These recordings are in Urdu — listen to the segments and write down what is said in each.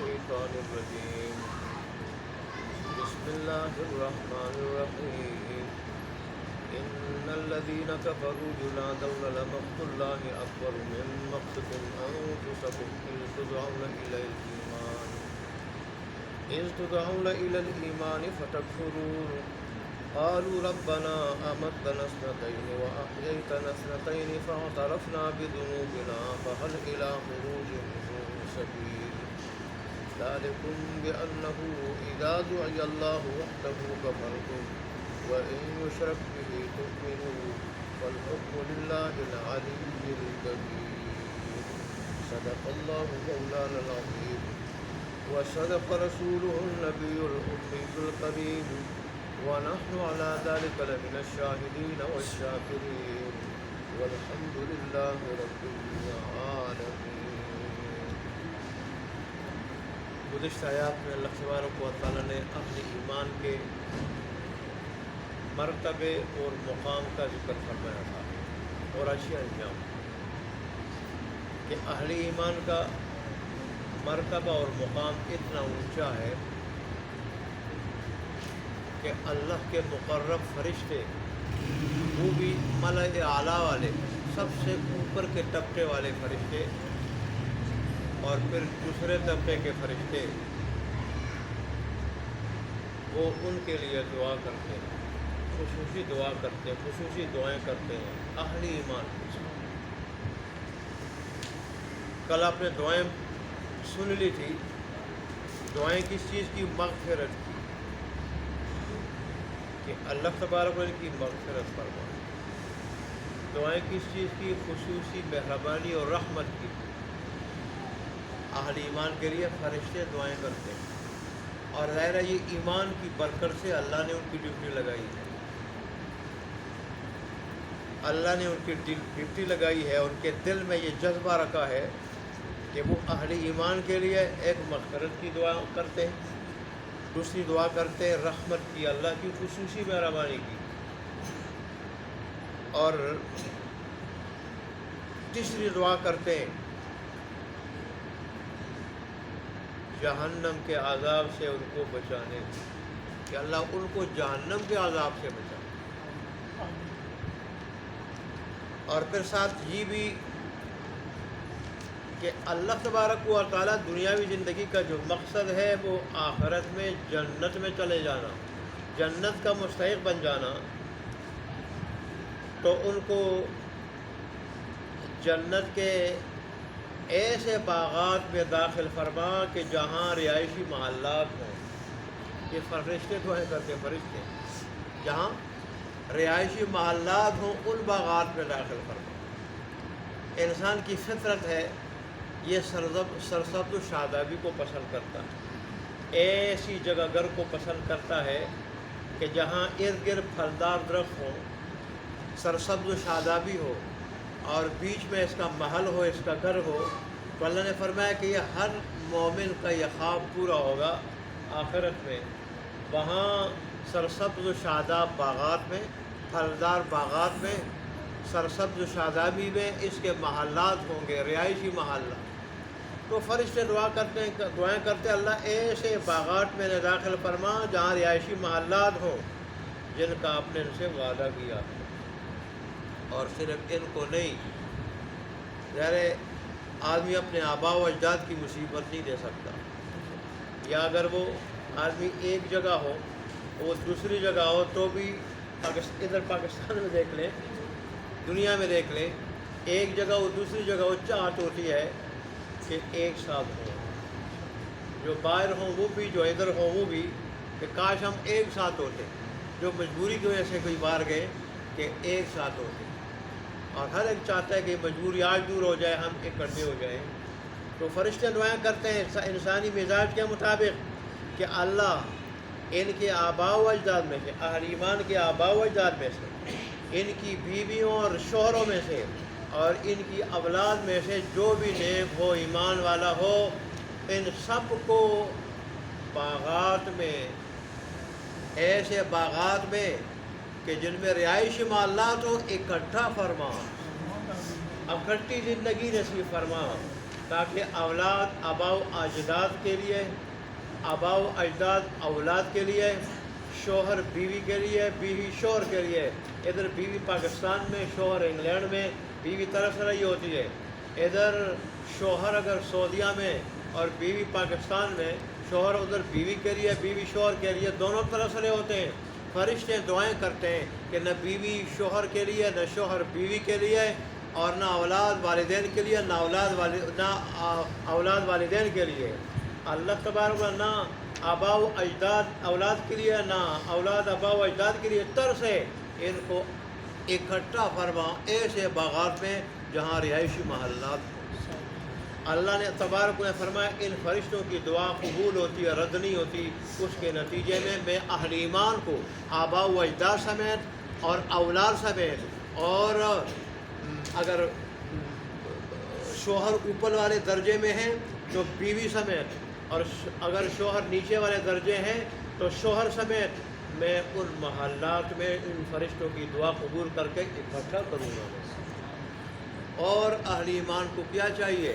الشيطان الرجيم بسم الله الرحمن الرحيم إن الذين كفروا ينادون لمقت الله أكبر من مقتكم أنفسكم إذ تدعون إلى الإيمان فتكفرون قالوا ربنا أمتنا اثنتين وأحييتنا اثنتين فاعترفنا بذنوبنا فهل إلى خروج من سبيل ذلكم بأنه إذا دعي الله وحده كفرتم وإن يشرك به تؤمنوا والحكم لله العلي الكبير صدق الله مولانا العظيم وصدق رسوله النبي الأمي الكريم ونحن على ذلك لمن الشاهدين والشاكرين والحمد لله رب العالمين۔ گزشتہ آیات میں اللہ تبارک و تعالیٰ نے اہل ایمان کے مرتبے اور مقام کا ذکر فرمایا تھا اور اشیاء انجام کہ اہل ایمان کا مرتبہ اور مقام اتنا اونچا ہے کہ اللہ کے مقرب فرشتے وہ بھی ملأ اعلیٰ والے سب سے اوپر کے طبقے والے فرشتے اور پھر دوسرے طبقے کے فرشتے وہ ان کے لیے دعا کرتے ہیں، خصوصی دعا کرتے ہیں، خصوصی دعائیں کرتے ہیں اہل ایمان۔ کل آپ نے دعائیں سن لی تھی، دعائیں کس چیز کی؟ مغفرت کی، کہ اللہ تبارک و تعالیٰ کی مغفرت فرمائے۔ دعائیں کس چیز کی؟ خصوصی مہربانی اور رحمت کی۔ اہل ایمان کے لیے فرشتے دعائیں کرتے ہیں، اور ظاہر ہے یہ ایمان کی برکت سے اللہ نے ان کی ڈیوٹی لگائی ہے، اللہ نے ان کی ڈیوٹی لگائی ہے، ان کے دل میں یہ جذبہ رکھا ہے کہ وہ اہل ایمان کے لیے ایک مغفرت کی دعا کرتے ہیں، دوسری دعا کرتے ہیں رحمت کی، اللہ کی خصوصی مہربانی کی، اور تیسری دعا کرتے ہیں جہنم کے عذاب سے ان کو بچانے کی، کہ اللہ ان کو جہنم کے عذاب سے بچائے۔ اور پھر ساتھ یہ بھی کہ اللہ تبارک و تعالیٰ دنیاوی زندگی کا جو مقصد ہے وہ آخرت میں جنت میں چلے جانا، جنت کا مستحق بن جانا، تو ان کو جنت کے ایسے باغات میں داخل فرما کہ جہاں رہائشی محلات ہوں۔ یہ فرشتے دعائیں کرتے ہیں، فرشتے جہاں رہائشی محلات ہوں ان باغات میں داخل فرما۔ انسان کی فطرت ہے یہ سرسبز و شادابی کو پسند کرتا ہے، ایسی جگہ گر کو پسند کرتا ہے کہ جہاں ارد گرد پھلدار درخت ہوں، سرسبز و شادابی ہو، اور بیچ میں اس کا محل ہو، اس کا گھر ہو۔ تو اللہ نے فرمایا کہ یہ ہر مومن کا یہ خواب پورا ہوگا آخرت میں، وہاں سرسبز و شاداب باغات میں، پھلدار باغات میں، سرسبز و شادابی میں اس کے محلات ہوں گے، رہائشی محلات۔ تو فرشتے دعا کرتے ہیں، دعائیں کرتے ہیں اللہ ایسے باغات میں نے داخل فرما جہاں رہائشی محلات ہوں جن کا آپ نے ان سے وعدہ کیا ہے۔ اور صرف ان کو نہیں، ظاہر آدمی اپنے آباء و اجداد کی مصیبت نہیں دے سکتا، یا اگر وہ آدمی ایک جگہ ہو وہ دوسری جگہ ہو تو بھی ادھر پاکستان میں دیکھ لیں، دنیا میں دیکھ لیں، ایک جگہ وہ دوسری جگہ ہو، چاہت ہوتی ہے کہ ایک ساتھ ہوں، جو باہر ہوں وہ بھی، جو ادھر ہوں وہ بھی، کہ کاش ہم ایک ساتھ ہوتے، جو مجبوری کی وجہ سے کوئی باہر گئے کہ ایک ساتھ ہوتے، اور ہر ایک چاہتا ہے کہ مجبوری آج دور ہو جائے، ہم اکٹھے ہو جائیں۔ تو فرشتے دعائیں کرتے ہیں انسانی مزاج کے مطابق کہ اللہ ان کے آباء و اجداد میں سے، اہل ایمان کے آباء و اجداد میں سے، ان کی بیویوں اور شوہروں میں سے، اور ان کی اولاد میں سے جو بھی نیک ہو، ایمان والا ہو، ان سب کو باغات میں، ایسے باغات میں کہ جن میں رہائشی محلات ہو، اکٹھا فرما، اکٹھی زندگی نصیب فرما، تاکہ اولاد آبا و اجداد کے لیے، آبا و اجداد اولاد کے لیے، شوہر بیوی کے لیے، بیوی شوہر کے لیے. ادھر بیوی پاکستان میں، شوہر انگلینڈ میں، بیوی طرف سے رہی ہوتی ہے. ادھر شوہر اگر سعودیہ میں اور بیوی پاکستان میں، شوہر ادھر بیوی کے لیے، بیوی شوہر کے لیے، دونوں طرف سے ہوتے ہیں. فرشتے دعائیں کرتے ہیں کہ نہ بیوی شوہر کے لیے، نہ شوہر بیوی کے لیے، اور نہ اولاد والدین کے لیے، نہ اولاد والدین کے لیے. اللہ تبارک و نہ آبا و اجداد اولاد کے لیے، نہ اولاد آبا و اجداد کے لیے. سے ان کو اکٹھا فرما ایسے باغات میں جہاں رہائشی محلات ہوں. اللہ نے تبارک نے فرمایا ان فرشتوں کی دعا قبول ہوتی ہے، رد نہیں ہوتی. اس کے نتیجے میں اہل ایمان کو آبا و اجداد سمیت اور اولاد سمیت، اور اگر شوہر اوپر والے درجے میں ہیں تو بیوی سمیت، اور اگر شوہر نیچے والے درجے ہیں تو شوہر سمیت، میں ان محلات میں ان فرشتوں کی دعا قبول کر کے اکٹھا کروں گا. اور اہل ایمان کو کیا چاہیے؟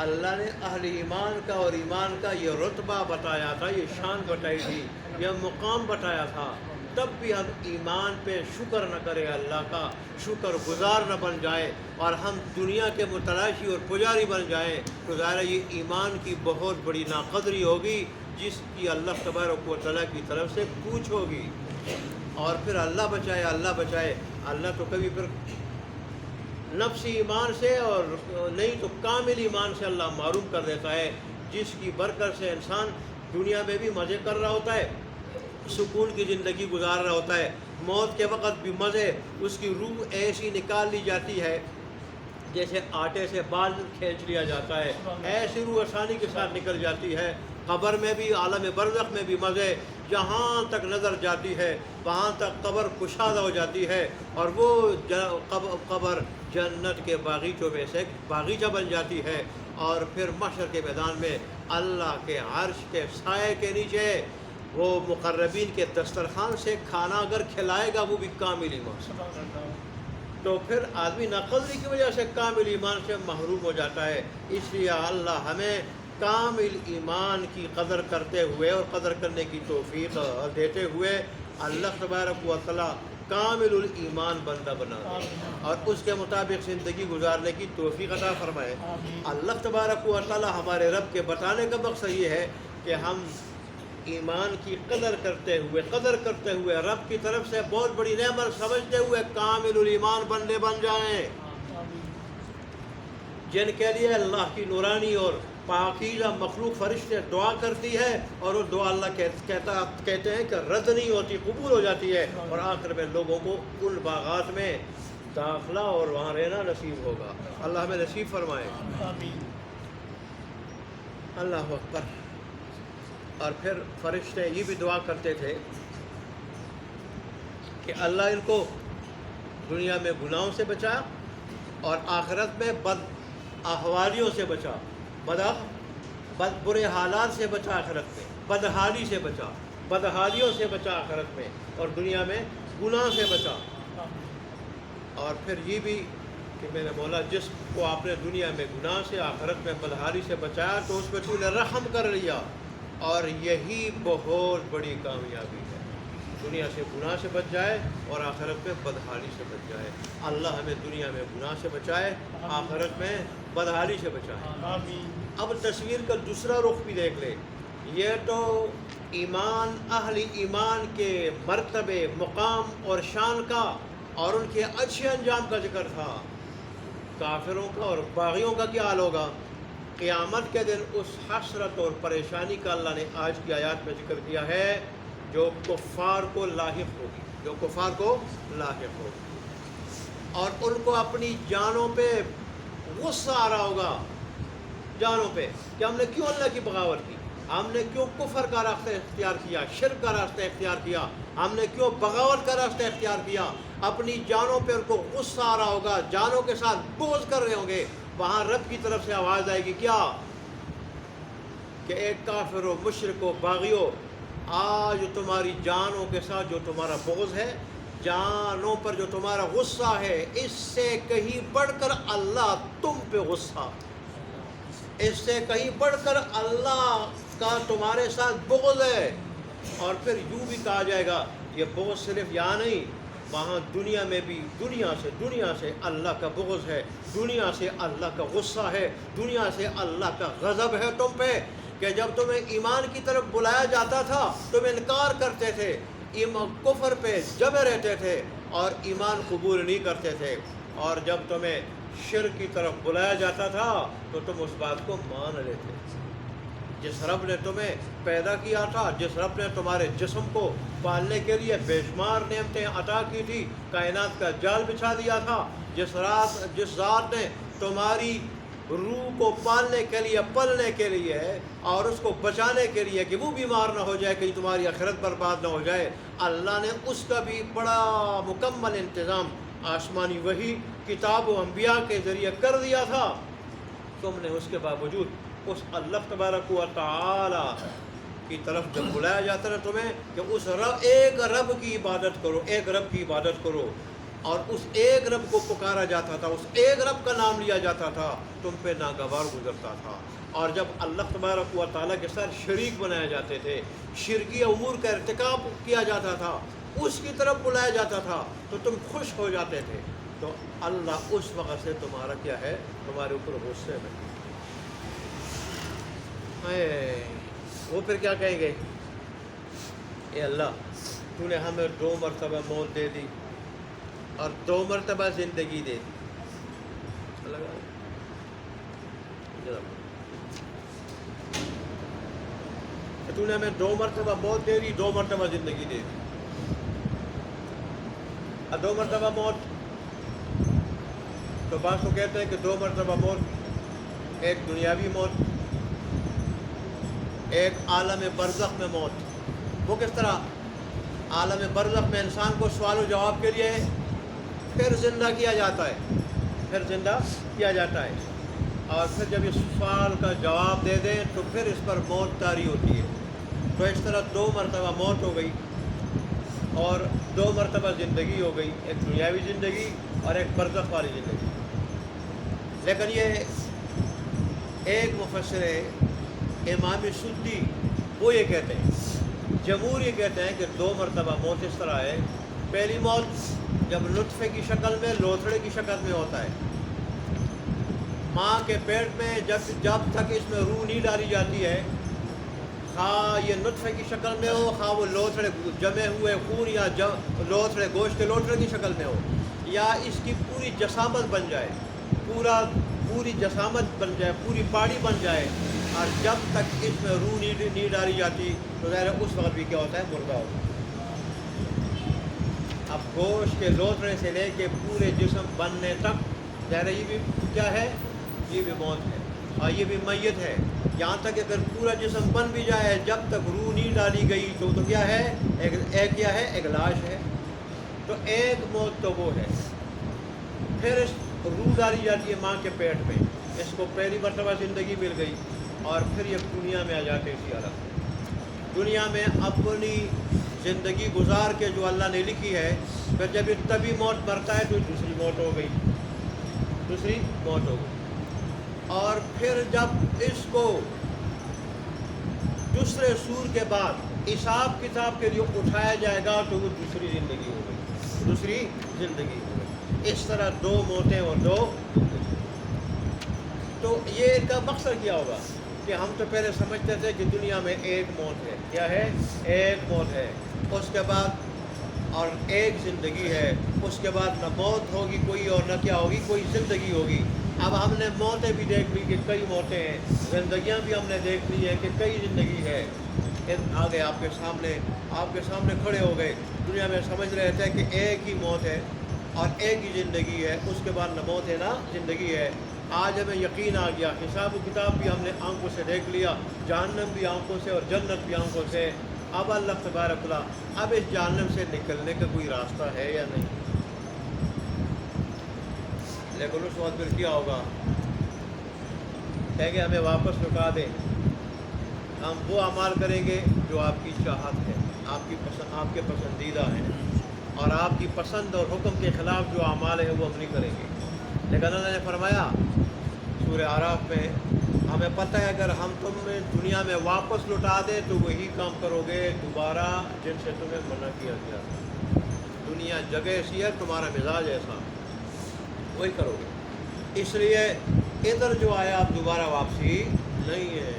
اللہ نے اہل ایمان کا اور ایمان کا یہ رتبہ بتایا تھا، یہ شان بتائی تھی، یہ مقام بتایا تھا. تب بھی ہم ایمان پہ شکر نہ کریں، اللہ کا شکر گزار نہ بن جائے، اور ہم دنیا کے متلاشی اور پجاری بن جائیں، تو ظاہر یہ ایمان کی بہت بڑی ناقدری ہوگی، جس کی اللہ تبارک و تعالیٰ کی طرف سے پوچھ ہوگی. اور پھر اللہ بچائے، اللہ بچائے. اللہ تو کبھی پھر نفسی ایمان سے اور نہیں تو کامل ایمان سے اللہ معروف کر دیتا ہے، جس کی برکت سے انسان دنیا میں بھی مزے کر رہا ہوتا ہے، سکون کی زندگی گزار رہا ہوتا ہے. موت کے وقت بھی مزے، اس کی روح ایسی نکال لی جاتی ہے جیسے آٹے سے بال کھینچ لیا جاتا ہے، ایسی روح آسانی کے ساتھ نکل جاتی ہے. قبر میں بھی، عالم برزخ میں بھی مزے، جہاں تک نظر جاتی ہے وہاں تک قبر کشادہ ہو جاتی ہے، اور وہ قبر جنت کے باغیچوں میں سے باغیچہ بن جاتی ہے. اور پھر محشر کے میدان میں اللہ کے عرش کے سائے کے نیچے وہ مقربین کے دسترخوان سے کھانا اگر کھلائے گا، وہ بھی کامل ایمان. تو پھر آدمی ناقدری کی وجہ سے کامل ایمان سے محروم ہو جاتا ہے. اس لیے اللہ ہمیں کامل ایمان کی قدر کرتے ہوئے اور قدر کرنے کی توفیق دیتے ہوئے اللہ تبارک و تعالیٰ کامل الایمان بندہ بنا دے اور اس کے مطابق زندگی گزارنے کی توفیق عطا فرمائے. اللہ تبارک و تعالیٰ ہمارے رب کے بتانے کا مقصد یہ ہے کہ ہم ایمان کی قدر کرتے ہوئے رب کی طرف سے بہت بڑی نعمت سمجھتے ہوئے کامل الایمان بندے بن جائیں، جن کے لیے اللہ کی نورانی اور پاکیزہ مخلوق فرشتے دعا کرتی ہے، اور وہ دعا اللہ کہتے ہیں کہ رد نہیں ہوتی، قبول ہو جاتی ہے، اور آخر میں لوگوں کو ان باغات میں داخلہ اور وہاں رہنا نصیب ہوگا. اللہ ہمیں نصیب فرمائے. اللہ اکبر. اور پھر فرشتے یہ بھی دعا کرتے تھے کہ اللہ ان کو دنیا میں گناہوں سے بچا اور آخرت میں بد احوالیوں سے بچا، برے حالات سے بچا، آخرت میں بدحالی سے بچا، بدحالیوں سے بچا آخرت میں، اور دنیا میں گناہ سے بچا. اور پھر یہ بھی کہ میرے مولا جس کو آپ نے دنیا میں گناہ سے، آخرت میں بدحالی سے بچایا تو اس پہ تو نے رحم کر لیا، اور یہی بہت بڑی کامیابی ہے، دنیا سے گناہ سے بچ جائے اور آخرت میں بدحالی سے بچ جائے. اللہ ہمیں دنیا میں گناہ سے بچائے، آخرت میں بدحالی سے بچائے. اب تصویر کا دوسرا رخ بھی دیکھ لے. یہ تو ایمان، اہل ایمان کے مرتبے، مقام اور شان کا اور ان کے اچھے انجام کا ذکر تھا. کافروں کا اور باغیوں کا کیا حال ہوگا؟ قیامت کے دن اس حسرت اور پریشانی کا اللہ نے آج کی آیات میں ذکر کیا ہے، جو کفار کو لاحق ہوگی، اور ان کو اپنی جانوں پہ غصہ آ رہا ہوگا، جانوں پہ، کہ ہم نے کیوں اللہ کی بغاوت کی، ہم نے کیوں کفر کا راستہ اختیار کیا، شرک کا راستہ اختیار کیا، ہم نے کیوں بغاوت کا راستہ اختیار کیا. اپنی جانوں پہ ان کو غصہ آ رہا ہوگا، جانوں کے ساتھ بغض کر رہے ہوں گے. وہاں رب کی طرف سے آواز آئے گی کیا کہ ایک کافر و مشرک و باغیو، آج تمہاری جانوں کے ساتھ جو تمہارا بغض ہے، جانوں پر جو تمہارا غصہ ہے، اس سے کہیں بڑھ کر اللہ تم پہ غصہ. اس سے کہیں بڑھ کر اللہ کا تمہارے ساتھ بغض ہے۔ اور پھر یوں بھی کہا جائے گا یہ بغض صرف یہاں نہیں، وہاں دنیا میں بھی دنیا سے اللہ کا بغض ہے، دنیا سے اللہ کا غصہ ہے، دنیا سے اللہ کا غضب ہے تم پہ، کہ جب تمہیں ایمان کی طرف بلایا جاتا تھا تم انکار کرتے تھے، کفر پہ جمے رہتے تھے اور ایمان قبول نہیں کرتے تھے، اور جب تمہیں شرک کی طرف بلایا جاتا تھا تو تم اس بات کو مان لیتے تھے۔ جس رب نے تمہیں پیدا کیا تھا، جس رب نے تمہارے جسم کو پالنے کے لیے بے شمار نعمتیں عطا کی تھی، کائنات کا جال بچھا دیا تھا، جس ذات نے تمہاری روح کو پالنے کے لیے، پلنے کے لیے اور اس کو بچانے کے لیے کہ وہ بیمار نہ ہو جائے، کہیں تمہاری آخرت برباد نہ ہو جائے، اللہ نے اس کا بھی بڑا مکمل انتظام آسمانی وحی، کتاب و انبیاء کے ذریعے کر دیا تھا۔ تم نے اس کے باوجود اس اللہ تبارک و تعالی کی طرف جب بلایا جاتا ہے تمہیں کہ اس ایک رب کی عبادت کرو، ایک رب کی عبادت کرو، اور اس ایک رب کو پکارا جاتا تھا، اس ایک رب کا نام لیا جاتا تھا، تم پہ ناگوار گزرتا تھا۔ اور جب اللہ تبارک و تعالیٰ کے ساتھ شریک بنائے جاتے تھے، شرکی امور کا ارتکاب کیا جاتا تھا، اس کی طرف بلایا جاتا تھا تو تم خوش ہو جاتے تھے، تو اللہ اس وقت سے تمہارا کیا ہے، تمہارے اوپر غصے میں۔ وہ پھر کیا کہیں گے، اے اللہ تو نے ہمیں 2 مرتبہ موت دے دی اور 2 مرتبہ زندگی دے دی، تو نے ہمیں 2 مرتبہ موت دے دی، 2 مرتبہ زندگی دے دی۔ اور 2 مرتبہ موت تو بعض تو کہتے ہیں کہ 2 مرتبہ موت، ایک دنیاوی موت، ایک عالم برزخ میں موت۔ وہ کس طرح؟ عالم برزخ میں انسان کو سوال و جواب کے لیے پھر زندہ کیا جاتا ہے، اور پھر جب اس سوال کا جواب دے دیں تو پھر اس پر موت طاری ہوتی ہے۔ تو اس طرح 2 مرتبہ موت ہو گئی اور 2 مرتبہ زندگی ہو گئی، ایک دنیاوی زندگی اور ایک برزخ والی زندگی۔ لیکن یہ ایک مفسر ہے امام سدی، وہ یہ کہتے ہیں، جمہور یہ کہتے ہیں کہ 2 مرتبہ موت اس طرح ہے۔ پہلی موت جب نطفے کی شکل میں، لوتھڑے کی شکل میں ہوتا ہے، ماں کے پیٹ میں جب تک اس میں روح نہیں ڈالی جاتی ہے، خواہ یہ نطفے کی شکل میں ہو، خواہ وہ لوتھڑے جمے ہوئے خون یا لوتھڑے گوشت کے لوتھڑے کی شکل میں ہو، یا اس کی پوری جسامت بن جائے، پوری جسامت بن جائے، پوری باڈی بن جائے، اور جب تک اس میں روح نہیں ڈالی جاتی تو ظاہر اس وقت بھی کیا ہوتا ہے، مردہ ہوتا ہے۔ اب گوشت کے لوتھڑے سے لے کے پورے جسم بننے تک ظاہر یہ بھی کیا ہے، یہ بھی موت ہے اور یہ بھی میت ہے۔ یہاں تک اگر پورا جسم بن بھی جائے، جب تک روح نہیں ڈالی گئی تو کیا ہے، ایک لاش ہے۔ تو ایک موت تو وہ ہے۔ پھر روح ڈالی جاتی ہے ماں کے پیٹ میں، اس کو پہلی مرتبہ زندگی مل گئی، اور پھر یہ دنیا میں آ جاتے اسی حالت میں، دنیا میں اپنی زندگی گزار کے جو اللہ نے لکھی ہے، پھر جب یہ تبھی موت مرتا ہے تو دوسری موت ہو گئی۔ اور پھر جب اس کو دوسرے سور کے بعد حساب کتاب کے لیے اٹھایا جائے گا تو وہ دوسری زندگی ہو گئی۔ اس طرح 2 موتیں اور 2 تو یہ ان کا مقصد کیا ہوگا کہ ہم تو پہلے سمجھتے تھے کہ دنیا میں ایک موت ہے، کیا ہے، ایک موت ہے، اس کے بعد اور ایک زندگی ہے، اس کے بعد نہ موت ہوگی کوئی اور نہ کیا ہوگی، کوئی زندگی ہوگی۔ اب ہم نے موتیں بھی دیکھ لی کہ کئی موتیں ہیں، زندگیاں بھی ہم نے دیکھ لی ہیں کہ کئی زندگی ہے۔ آگے آپ کے سامنے کھڑے ہو گئے، دنیا میں سمجھ رہے تھے کہ ایک ہی موت ہے اور ایک ہی زندگی ہے، اس کے بعد نہ موت ہے نہ زندگی ہے۔ آج ہمیں یقین آ گیا، حساب و کتاب بھی ہم نے آنکھوں سے دیکھ لیا، جہنم بھی آنکھوں سے اور جنت بھی آنکھوں سے۔ اب اللہ تبارک اللہ اب اس جہنم سے نکلنے کا کوئی راستہ ہے یا نہیں؟ لیکن اس وقت پھر کیا ہوگا، کہیں گے ہمیں واپس لوٹا دیں، ہم وہ اعمال کریں گے جو آپ کی چاہت ہے، آپ کے پسندیدہ ہیں، اور آپ کی پسند اور حکم کے خلاف جو اعمال ہیں وہ ہم نہیں کریں گے۔ لیکن اللہ نے فرمایا سورہ اعراف میں، ہمیں پتہ ہے اگر ہم تمہیں دنیا میں واپس لوٹا دیں تو وہی کام کرو گے دوبارہ جن سے تمہیں منع کیا گیا تھا. دنیا جگہ ایسی ہے، تمہارا مزاج ایسا، وہی کرو گے. اس لیے ادھر جو آیا اب دوبارہ واپسی نہیں ہے.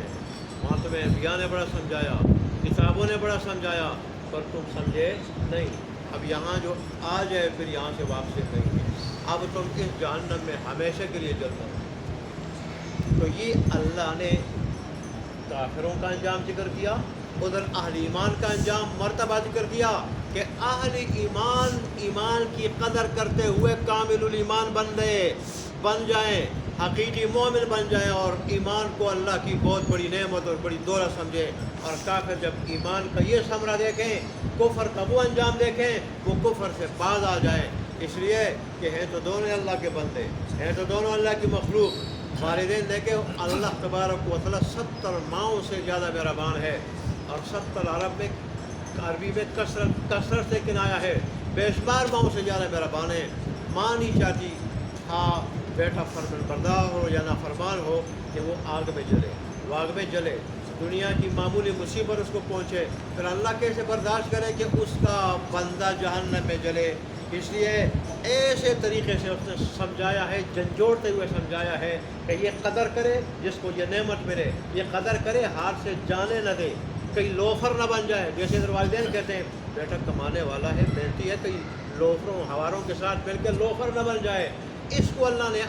وہاں تمہیں انبیاء نے بڑا سمجھایا، کتابوں نے بڑا سمجھایا، پر تم سمجھے نہیں. اب یہاں جو آ جائے پھر یہاں سے واپسی نہیں ہے. اب تم اس جہنم میں ہمیشہ کے لیے جلنا. تو یہ اللہ نے کافروں کا انجام ذکر کیا، ادھر اہل ایمان کا انجام مرتبہ ذکر کیا کہ اہل ایمان کی قدر کرتے ہوئے کامل الایمان بن جائیں، حقیقی مومن بن جائیں، اور ایمان کو اللہ کی بہت بڑی نعمت اور بڑی دولت سمجھیں. اور کافر جب ایمان کا یہ ثمرہ دیکھیں، کفر کا وہ انجام دیکھیں، وہ کفر سے باز آ جائیں. اس لیے کہ ہیں تو دونوں اللہ کے بندے، ہیں تو دونوں اللہ کی مخلوق. والدین دیکھیں اللہ تبارک و تعالیٰ 70 ماؤں سے زیادہ مہربان ہے، اور 70 عربی میں کثرت سے کنایا ہے، بے شمار ماؤں سے زیادہ مہربان ہے. ماں نہیں چاہتی ہاں بیٹا فرمان بردار ہو یا نافرمان ہو کہ وہ آگ میں جلے، وہ آگ میں جلے، دنیا کی معمولی مصیبت اس کو پہنچے، پھر اللہ کیسے برداشت کرے کہ اس کا بندہ جہنم میں جلے. اس لیے ایسے طریقے سے اس نے سمجھایا ہے، جھنجھوڑتے ہوئے سمجھایا ہے کہ یہ قدر کرے جس کو یہ نعمت ملے، یہ قدر کرے ہاتھ سے جانے نہ دے، کئی لوفر نہ بن جائے. جیسے ادھر والدین کہتے ہیں بیٹا کمانے والا ہے، محنتی ہے، کئی لوفروں ہواروں کے ساتھ مل کے لوفر نہ بن جائے. اس کو اللہ نے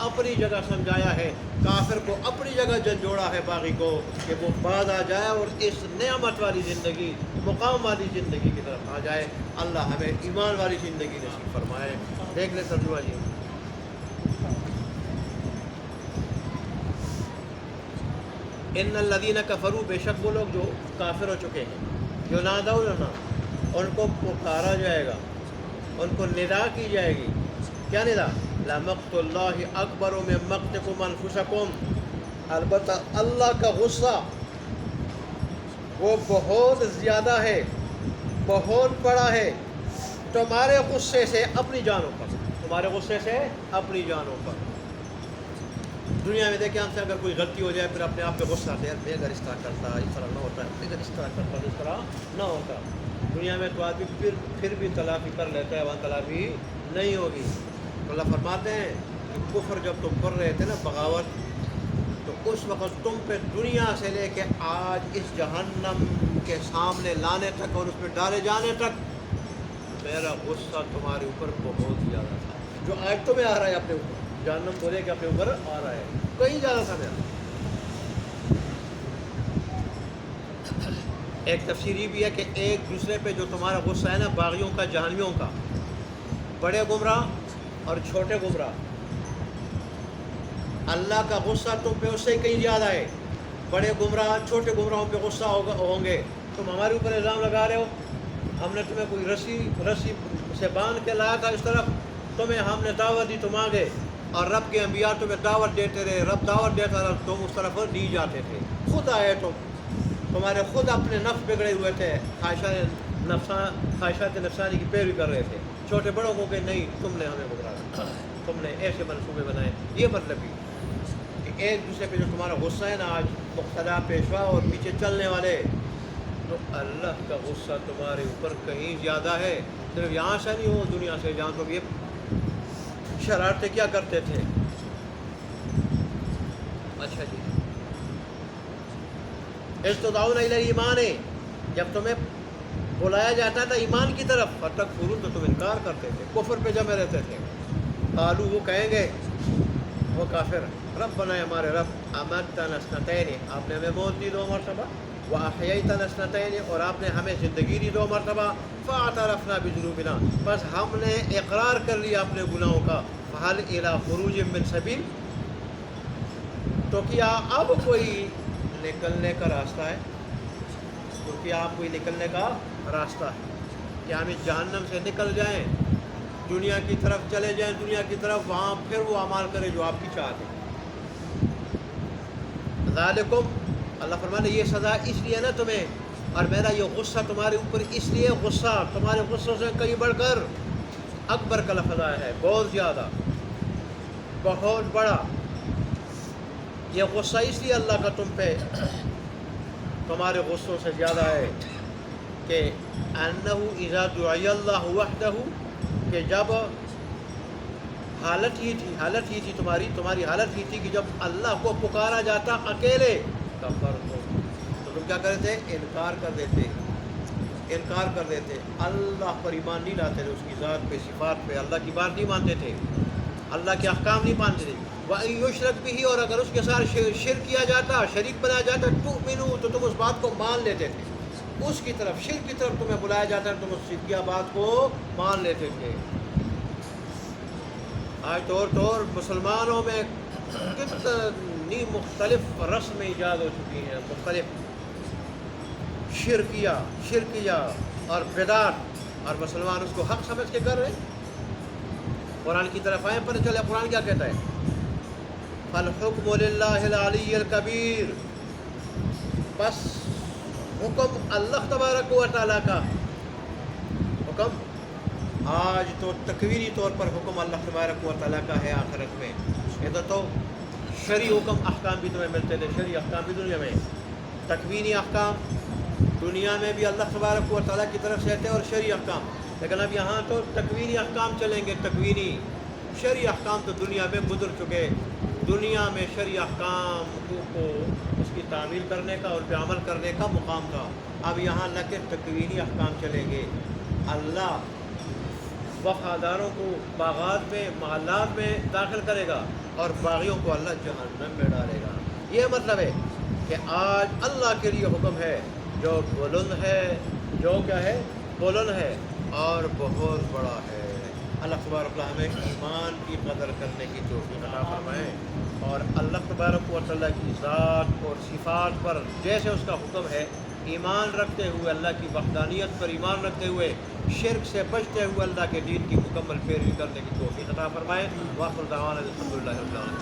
اپنی جگہ سمجھایا ہے، کافر کو اپنی جگہ جھنجھوڑا ہے، باغی کو کہ وہ باز آ جائے اور اس نعمت والی زندگی، مقام والی زندگی کی طرف آ جائے. اللہ ہمیں ایمان والی زندگی نصیب فرمائے. دیکھ لیں ترجمہ جی. ان الذین کفروا، بے شک وہ لوگ جو کافر ہو چکے ہیں، جو نادوا لنا، ان کو پکارا جائے گا، ان کو ندا کی جائے گی. کیا ندا؟ لمقت اللہ اکبر من مقتکم انفسکم. البتہ اللہ کا غصہ وہ بہت زیادہ ہے، بہت بڑا ہے تمہارے غصے سے اپنی جانوں پر، تمہارے غصے سے اپنی جانوں پر. دنیا میں دیکھیں ہم سے اگر کوئی غلطی ہو جائے پھر اپنے آپ پہ غصہ آتے ہیں، میں اگر اس طرح کرتا اس طرح نہ ہوتا، میں اگر اس طرح کرتا اس طرح نہ ہوتا. دنیا میں تو آدمی پھر بھی تلافی کر لیتا ہے، وہاں تلافی نہیں ہوگی. اللہ فرماتے ہیں کہ کفر جب تم کر رہے تھے نا، بغاوت، تو اس وقت تم پہ دنیا سے لے کے آج اس جہنم کے سامنے لانے تک اور اس میں ڈالے جانے تک میرا غصہ تمہارے اوپر بہت زیادہ تھا. جو آج تمہیں آ رہا ہے اپنے اوپر، جہنم کو لے کے اپنے اوپر آ رہا ہے، کہیں زیادہ تھا میرا. ایک تفسیر یہ بھی ہے کہ ایک دوسرے پہ جو تمہارا غصہ ہے نا، باغیوں کا، جہنمیوں کا، بڑے گمراہ اور چھوٹے گمراہ، اللہ کا غصہ تم پہ اس سے کہیں زیادہ ہے. بڑے گمراہ چھوٹے گمراہوں پہ غصہ ہوں گے. تم ہمارے اوپر الزام لگا رہے ہو، ہم نے تمہیں کوئی رسی سے باندھ کے لایا تھا اس طرف، تمہیں ہم نے دعوت دی، تم آ گئے، اور رب کے انبیاء تمہیں دعوت دیتے رہے، رب دعوت دیتا رہا، تم اس طرف نہیں جاتے تھے. خود آئے تمہارے خود اپنے نفس بگڑے ہوئے تھے، خواہشات نفسانی کی پیروی کر رہے تھے. چھوٹے بڑوں کو کہ نہیں تم نے ہمیں گمراہ، تم نے ایسے منصوبے بنائے. یہ مطلب ہی کہ ایک دوسرے پہ جو تمہارا غصہ ہے نا آج، مقتدا، پیشوا اور پیچھے چلنے والے، تو اللہ کا غصہ تمہارے اوپر کہیں زیادہ ہے. صرف یہاں سے نہیں ہو، دنیا سے، جہاں تم یہ شرارتیں کیا کرتے تھے. اچھا جی، استدعون الی ایمان، جب تمہیں بلایا جاتا تھا ایمان کی طرف، فتکفرون، تو تم انکار کرتے تھے، کفر پہ جمے رہتے تھے. قالوا، وہ کہیں گے وہ کافر، ربنا، ہمارے رب، امتنا اثنتین، آپ نے ہمیں موت دی 2 مرتبہ، واحییتنا اثنتین، اور آپ نے ہمیں زندگی دی 2 مرتبہ، فاعترفنا بذنوبنا، بس ہم نے اقرار کر لیا اپنے گناہوں کا. فہل الی خروج من سبیل، تو کیا اب کوئی نکلنے کا راستہ ہے؟ تو کیا آپ کوئی نکلنے کا راستہ ہے کہ ہم اس جہنم سے نکل جائیں، دنیا کی طرف چلے جائیں، دنیا کی طرف، وہاں پھر وہ اعمال کرے جو آپ کی چاہتے ہیں. ذالکم، اللہ فرمانے یہ سزا اس لیے نا تمہیں، اور میرا یہ غصہ تمہارے اوپر اس لیے، غصہ تمہارے غصوں سے کہیں بڑھ کر اکبر کا لفظ آیا ہے، بہت زیادہ، بہت بڑا. یہ غصہ اس لیے اللہ کا تم پہ تمہارے غصوں سے زیادہ ہے کہ انہ اذا دعی اللہ وحدہ، کہ جب حالت ہی تھی تمہاری حالت ہی تھی کہ جب اللہ کو پکارا جاتا اکیلے، کفرتم، تو تم کیا کرتے تھے؟ انکار کر دیتے، اللہ پر ایمان نہیں لاتے تھے، اس کی ذات پہ، صفات پہ، اللہ کی بات نہیں مانتے تھے، اللہ کے احکام نہیں مانتے تھے۔ وَإِن يُشْرَكْ بِهِ، اور اگر اس کے ساتھ شرک کیا جاتا، شریک بنایا جاتا، تُؤْمِنُوا، تو تم اس بات کو مان لیتے تھے، اس کی طرف، شرک کی طرف تمہیں بلایا جاتا ہے، تم اس شرکیہ بات کو مان لیتے تھے۔ آج طور مسلمانوں میں کتنی مختلف رسم ایجاد ہو چکی ہیں، مختلف شرکیہ اور بدعت، اور مسلمان اس کو حق سمجھ کے کر رہے ہیں۔ قرآن کی طرف آئیں، پتہ چلے قرآن کیا کہتا ہے، فالحکم للہ العلی الکبیر، بس حکم اللہ تبارک و تعالیٰ کا حکم، آج تو تکوینی طور پر حکم اللہ تبارک و تعالیٰ کا ہے، آخرت میں ادھر تو شرعی حکم احکام بھی تمہیں ملتے تھے، شرعی احکام بھی دنیا میں، تکوینی احکام دنیا میں بھی اللہ تبارک و تعالیٰ کی طرف سے تھے، اور شرعی احکام، لیکن اب یہاں تو تکوینی احکام چلیں گے، تکوینی، شرعی احکام تو دنیا میں گزر چکے، دنیا میں شرعی احکام کو اس کی تعمیل کرنے کا اور پہ عمل کرنے کا مقام تھا، اب یہاں اللہ کے تکوینی احکام چلیں گے۔ اللہ وفاداروں کو باغات میں، محلات میں داخل کرے گا، اور باغیوں کو اللہ جہنم میں ڈالے گا۔ یہ مطلب ہے کہ آج اللہ کے لیے حکم ہے جو بلند ہے، جو کیا ہے، بلند ہے اور بہت بڑا ہے۔ اللہ تبارک و تعالیٰ ہمیں ایمان کی قدر کرنے کی توفیق عطا فرمائے، اور اللہ تبارک و تعالیٰ کی ذات اور صفات پر جیسے اس کا حکم ہے ایمان رکھتے ہوئے، اللہ کی وحدانیت پر ایمان رکھتے ہوئے، شرک سے بچتے ہوئے اللہ کے دین کی مکمل پیروی کرنے کی توفیق عطا فرمائے۔ وآخر دعوانا الحمدللہ رب العالمین۔